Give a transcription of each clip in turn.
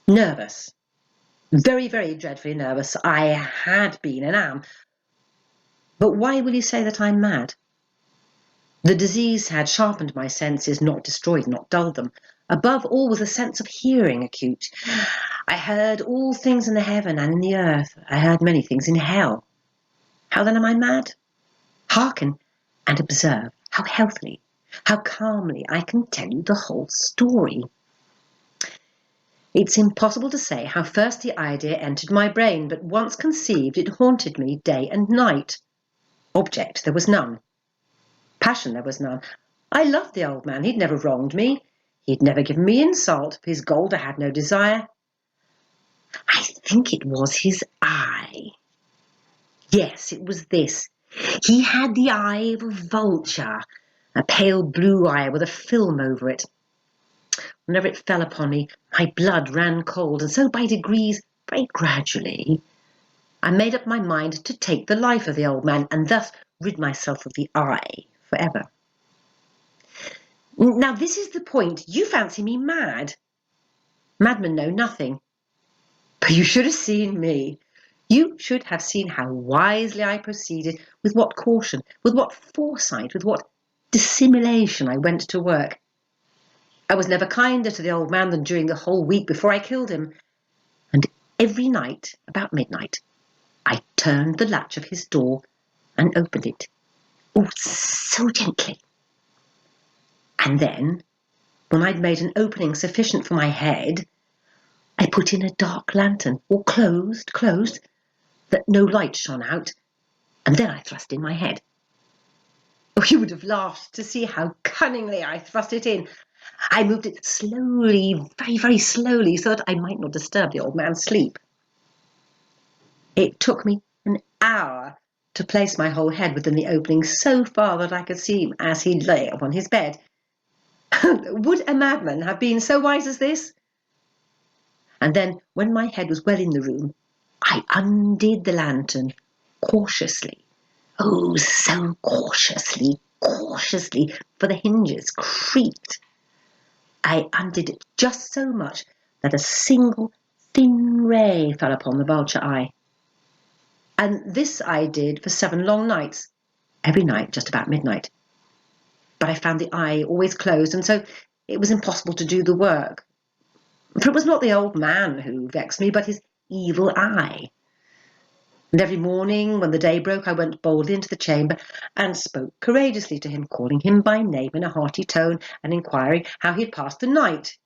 Nervous. Very, very dreadfully nervous. I had been and am. But why will you say that I'm mad? The disease had sharpened my senses, not destroyed, not dulled them. Above all was a sense of hearing acute. I heard all things in the heaven and in the earth. I heard many things in hell. How then am I mad? Hearken and observe how healthily, how calmly I can tell you the whole story. It's impossible to say how first the idea entered my brain, but once conceived it haunted me day and night. Object there was none. Passion there was none. I loved the old man. He'd never wronged me. He'd never given me insult. For his gold I had no desire. I think it was his eye. Yes, it was this. He had the eye of a vulture, a pale blue eye with a film over it. Whenever it fell upon me, my blood ran cold, and so by degrees, very gradually, I made up my mind to take the life of the old man, and thus rid myself of the eye forever. Now this is the point. You fancy me mad. Madmen know nothing. But you should have seen me. You should have seen how wisely I proceeded, with what caution, with what foresight, with what dissimulation I went to work. I was never kinder to the old man than during the whole week before I killed him. And every night, about midnight, I turned the latch of his door and opened it. Oh, so gently. And then, when I'd made an opening sufficient for my head, I put in a dark lantern, all closed, that no light shone out, and then I thrust in my head. Oh, you would have laughed to see how cunningly I thrust it in. I moved it slowly, very, very slowly, so that I might not disturb the old man's sleep. It took me an hour to place my whole head within the opening so far that I could see him as he lay upon his bed. Would a madman have been so wise as this? And then, when my head was well in the room, I undid the lantern cautiously. Oh, so cautiously, for the hinges creaked. I undid it just so much that a single thin ray fell upon the vulture eye. And this I did for 7 long nights, every night just about midnight. But I found the eye always closed, and so it was impossible to do the work. For it was not the old man who vexed me, but his evil eye. And every morning, when the day broke, I went boldly into the chamber and spoke courageously to him, calling him by name in a hearty tone and inquiring how he had passed the night.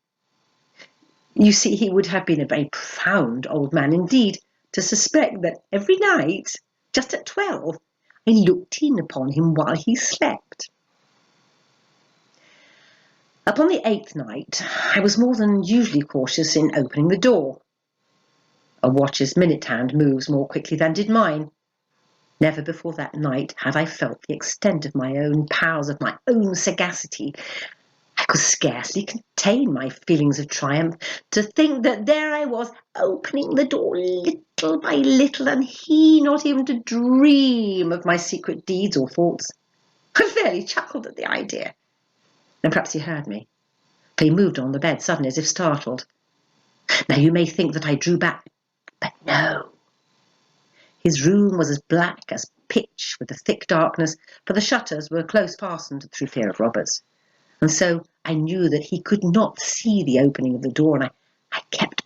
You see, he would have been a very profound old man indeed to suspect that every night, just at 12, I looked in upon him while he slept. Upon the 8th night, I was more than usually cautious in opening the door. A watch's minute hand moves more quickly than did mine. Never before that night had I felt the extent of my own powers, of my own sagacity. I could scarcely contain my feelings of triumph to think that there I was, opening the door little by little, and he not even to dream of my secret deeds or thoughts. I fairly chuckled at the idea. And perhaps he heard me, for he moved on the bed suddenly as if startled. Now you may think that I drew back, but no. His room was as black as pitch with a thick darkness, for the shutters were close fastened through fear of robbers. And so I knew that he could not see the opening of the door, and I kept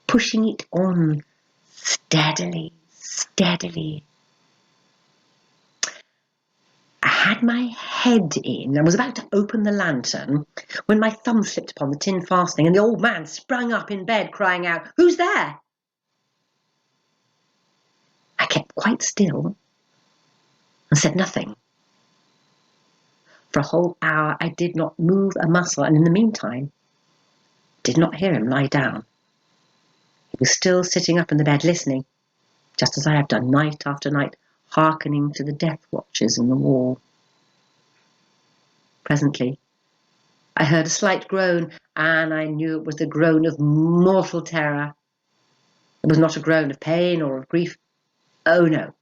pushing it on steadily. I had my head in and was about to open the lantern when my thumb slipped upon the tin fastening, and the old man sprang up in bed, crying out, "Who's there?" I kept quite still and said nothing. For a whole hour I did not move a muscle, and in the meantime did not hear him lie down. He was still sitting up in the bed listening, just as I have done night after night, hearkening to the death watches in the wall. Presently I heard a slight groan, and I knew it was the groan of mortal terror. It was not a groan of pain or of grief. Oh no,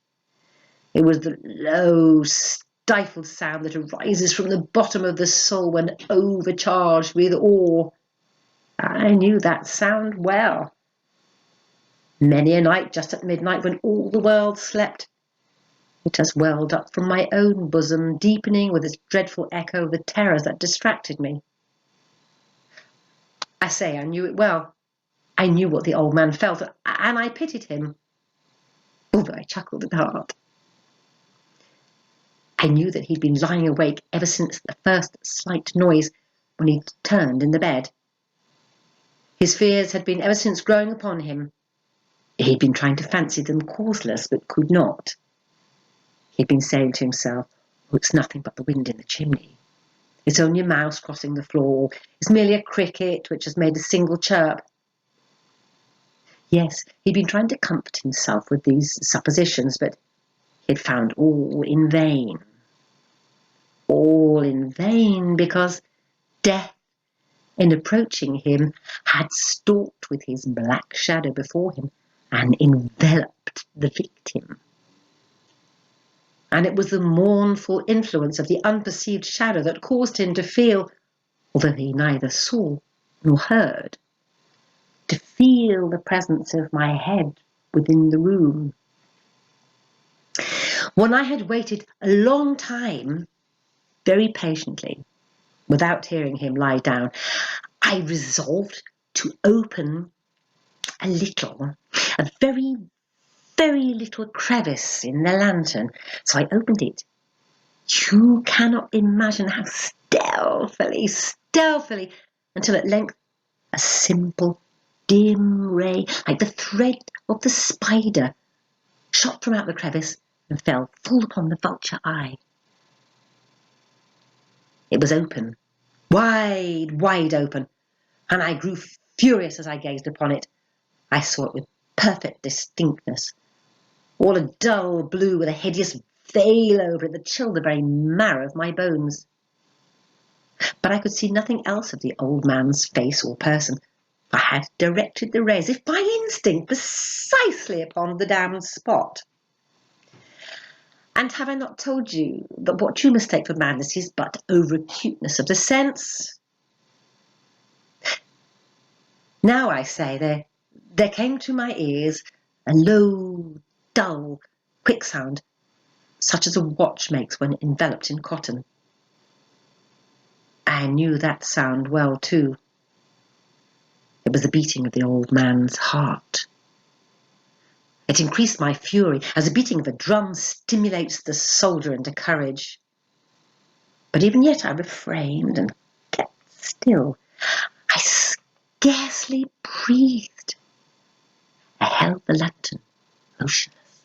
it was the low, stifled sound that arises from the bottom of the soul when overcharged with awe. I knew that sound well. Many a night just at midnight when all the world slept, it has welled up from my own bosom, deepening with its dreadful echo the terrors that distracted me. I say I knew it well. I knew what the old man felt, and I pitied him, although I chuckled at heart. I knew that he'd been lying awake ever since the first slight noise when he turned in the bed. His fears had been ever since growing upon him. He'd been trying to fancy them causeless, but could not. He'd been saying to himself, "Oh, it's nothing but the wind in the chimney. It's only a mouse crossing the floor. It's merely a cricket which has made a single chirp." Yes, he'd been trying to comfort himself with these suppositions, but he'd found all in vain. All in vain, because death, in approaching him, had stalked with his black shadow before him and enveloped the victim. And it was the mournful influence of the unperceived shadow that caused him to feel, although he neither saw nor heard, to feel the presence of my head within the room. When I had waited a long time, very patiently, without hearing him lie down, I resolved to open a very, very little crevice in the lantern. So I opened it. You cannot imagine how stealthily, until at length a simple, dim ray, like the thread of the spider, shot from out the crevice and fell full upon the vulture eye. It was open, wide open, and I grew furious as I gazed upon it. I saw it with perfect distinctness, all a dull blue with a hideous veil over it that chilled the very marrow of my bones. But I could see nothing else of the old man's face or person. I had directed the rays, if by instinct, precisely upon the damned spot. And have I not told you that what you mistake for madness is but over-acuteness of the sense? Now I say, there came to my ears a low, dull, quick sound, such as a watch makes when enveloped in cotton. I knew that sound well too. It was the beating of the old man's heart. It increased my fury, as the beating of a drum stimulates the soldier into courage. But even yet I refrained and kept still. I scarcely breathed. I held the lantern motionless.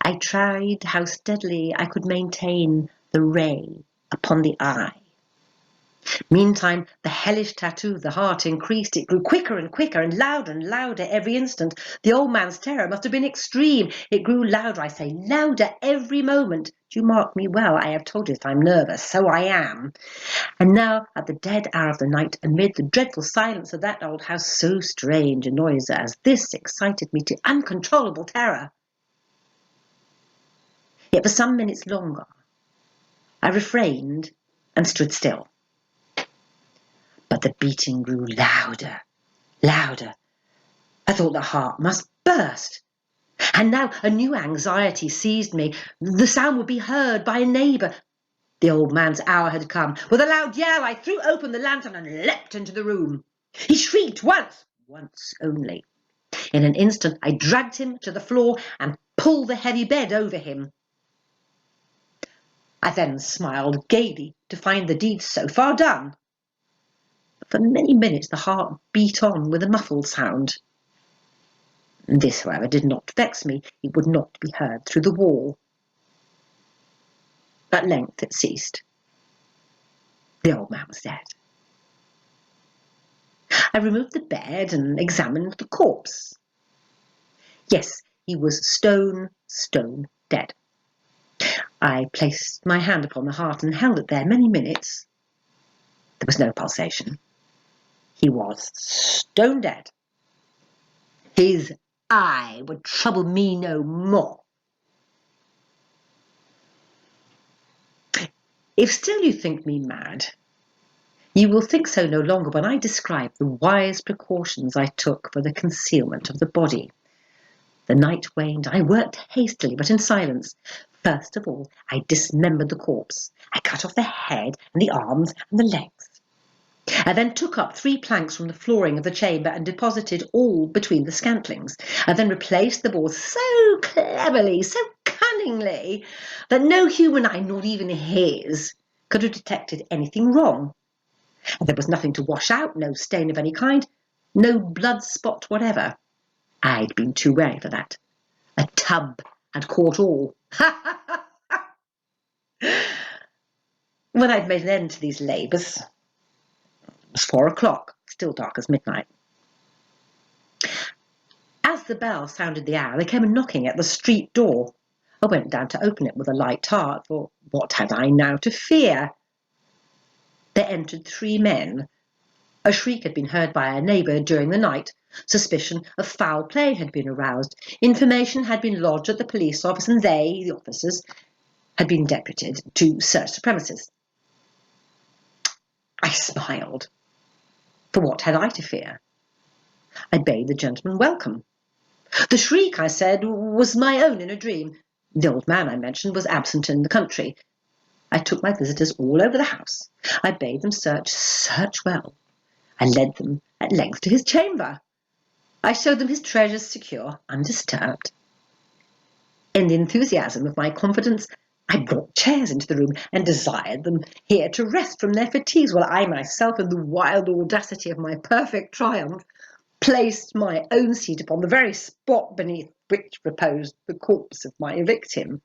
I tried how steadily I could maintain the ray upon the eye. Meantime, the hellish tattoo of the heart increased. It grew quicker and quicker and louder every instant. The old man's terror must have been extreme. It grew louder, I say, louder every moment. Do you mark me well? I have told you that I'm nervous, so I am. And now, at the dead hour of the night, amid the dreadful silence of that old house, so strange a noise as this excited me to uncontrollable terror. Yet for some minutes longer, I refrained and stood still. But the beating grew louder. I thought the heart must burst. And now a new anxiety seized me. The sound would be heard by a neighbour. The old man's hour had come. With a loud yell, I threw open the lantern and leapt into the room. He shrieked once only. In an instant, I dragged him to the floor and pulled the heavy bed over him. I then smiled gaily to find the deed so far done. For many minutes the heart beat on with a muffled sound. This, however, did not vex me. It would not be heard through the wall. At length it ceased. The old man was dead. I removed the bed and examined the corpse. Yes, he was stone dead. I placed my hand upon the heart and held it there many minutes. There was no pulsation. He was stone dead. His eye would trouble me no more. If still you think me mad, You will think so no longer when I describe the wise precautions I took for the concealment of the body. The night waned. I worked hastily, but in silence. First of all, I dismembered the corpse. I cut off the head and the arms and the legs. I then took up 3 planks from the flooring of the chamber and deposited all between the scantlings. I then replaced the boards so cleverly, so cunningly, that no human eye, not even his, could have detected anything wrong. And there was nothing to wash out, no stain of any kind, no blood spot whatever. I'd been too wary for that. A tub had caught all. When I'd made an end to these labours, it was 4 o'clock, still dark as midnight. As the bell sounded the hour, there came a knocking at the street door. I went down to open it with a light heart, for what had I now to fear? There entered 3 men. A shriek had been heard by a neighbour during the night. Suspicion of foul play had been aroused. Information had been lodged at the police office, and they, the officers, had been deputed to search the premises. I smiled. For what had I to fear? I bade the gentleman welcome. The shriek, I said, was my own in a dream. The old man I mentioned was absent in the country. I took my visitors all over the house. I bade them search well. I led them at length to his chamber. I showed them his treasures secure, undisturbed. In the enthusiasm of my confidence, I brought chairs into the room and desired them here to rest from their fatigues, while I myself, in the wild audacity of my perfect triumph, placed my own seat upon the very spot beneath which reposed the corpse of my victim.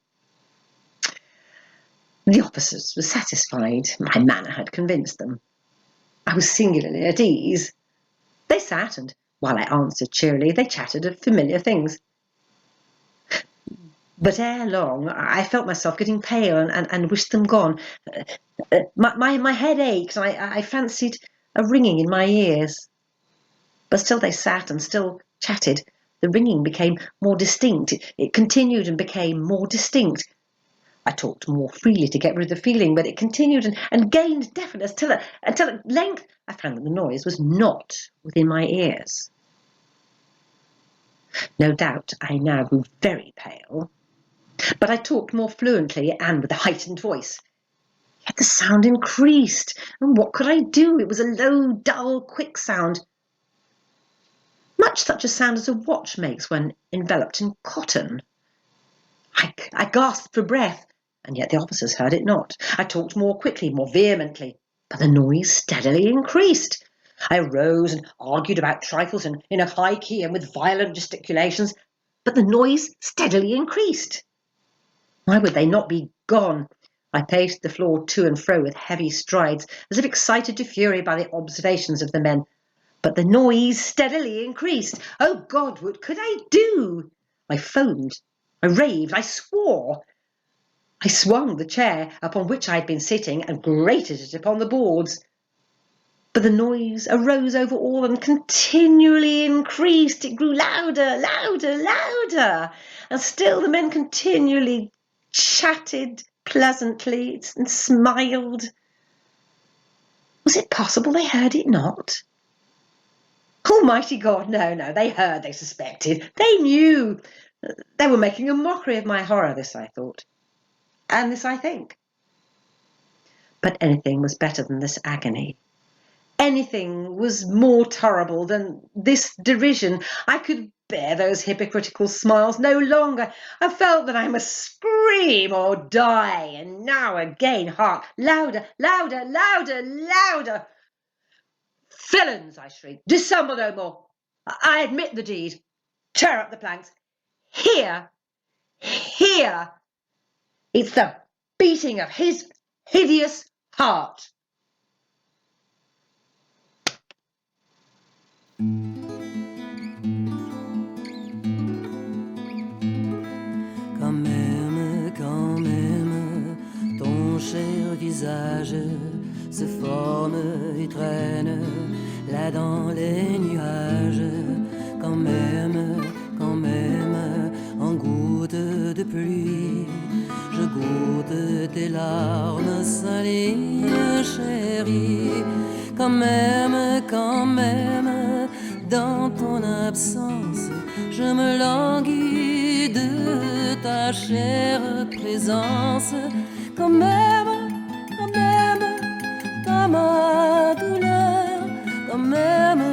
The officers were satisfied. My manner had convinced them. I was singularly at ease. They sat, and while I answered cheerily, they chatted of familiar things. But ere long, I felt myself getting pale and wished them gone. My head ached, and I fancied a ringing in my ears. But still they sat and still chatted. The ringing became more distinct. It continued and became more distinct. I talked more freely to get rid of the feeling, but it continued and gained deafness until at length I found that the noise was not within my ears. No doubt I now grew very pale, but I talked more fluently and with a heightened voice. Yet the sound increased, and what could I do? It was a low, dull, quick sound, much such a sound as a watch makes when enveloped in cotton. I gasped for breath, and yet the officers heard it not. I talked more quickly, more vehemently, but the noise steadily increased. I rose and argued about trifles in a high key and with violent gesticulations, but the noise steadily increased. Why would they not be gone? I paced the floor to and fro with heavy strides, as if excited to fury by the observations of the men. But the noise steadily increased. Oh God, what could I do? I foamed, I raved, I swore. I swung the chair upon which I had been sitting and grated it upon the boards. But the noise arose over all and continually increased. It grew louder, louder, louder. And still the men continually chatted pleasantly and smiled. Was it possible they heard it not? Almighty God, no, they heard, they suspected, they knew. They were making a mockery of my horror, this I thought. And this I think. But anything was better than this agony. Anything was more terrible than this derision. I could bear those hypocritical smiles no longer. I felt that I must scream or die. And now again, hark, louder, louder, louder, louder. Villains, I shrieked, dissemble no more. I admit the deed. Tear up the planks. Here, it's the beating of his hideous heart. Quand même, ton cher visage se forme et traîne là dans les nuages. Quand même, en gouttes de pluie, je goûte tes larmes salées, chérie. quand même, dans ton absence, je me languis de ta chère présence, quand même, dans ma douleur, quand même,